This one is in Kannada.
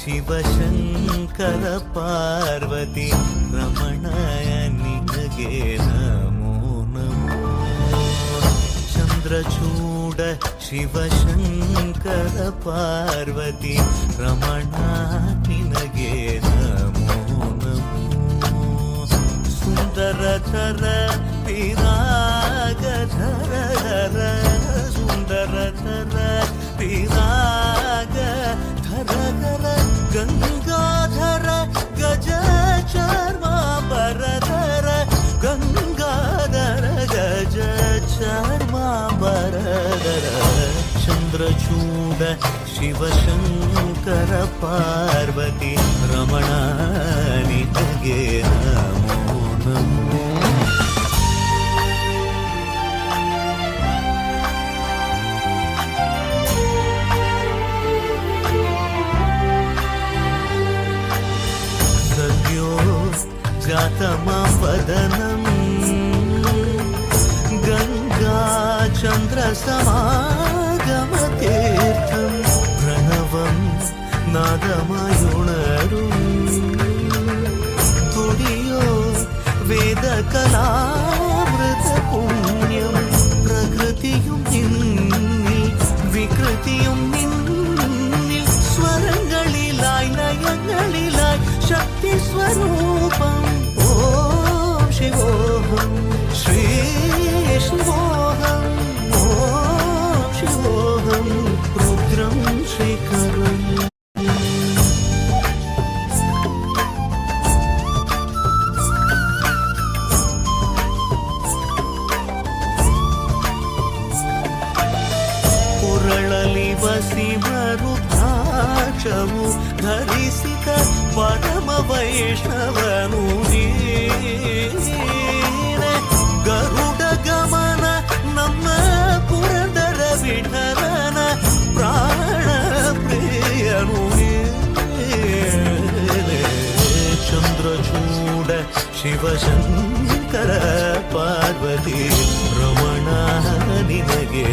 ಶಿವಶಂಕರ ಪಾರ್ವತಿ ರಮಣಯ ನಿನಗೆ ನಮೋ ನಮೋ. ಚಂದ್ರಚೂಡ ಶಿವಶಂಕರ ಪಾರ್ವತಿ ರಮಣ ನಿನಗೆ ನಮೋ ನಮೋ. ಸುಂದರಧರ ವಿರಾಗಧರ ಧರ ಸುಂದರಧರ ವಿರಾಗ ಧರ ಧರ ಗಂಗಾಧರ ಗಜ ಚರ್ಮಾಂಬರಧರ ಗಂಗಾಧರ ಗಜ ಚರ್ಮಾಂಬರಧರ. ಚಂದ್ರಚೂಡ ಶಿವಶಂಕರ ಪಾರ್ವತಿ ರಮಣ ನಿನಗೆ ನಮೋ ನಮೋ. जातमवदनं गङ्गाचन्द्रसमागमतीर्थं प्रणवं नादमयुणरुं तुडियो वेदकलामृतपुण्यं प्रकृतियुं निन्निल विकृतियुं निन्निल स्वरंगलिलाय लयंगलिलाय शक्ति स्वरूपं ओम शिवोहम श्री शिवोहम ओम शिवोहम रुद्रं श्रीकरम्. पुरळलि वसिमरुद्राक्षವು ಧರಿಸಿದ ಪರಮ ವೈಷ್ಣವನು ನೀನೆ. ಗರುಡ ಗಮನ ನಮ್ಮ ಪುರಂದರ ವಿಠಲನ ಪ್ರಾಣ ಪ್ರಿಯನು ನೀನೆ. ಚಂದ್ರಚೂಡ ಶಿವಶಂಕರ ಪಾರ್ವತಿ ರಮಣ ನಿನಗೆ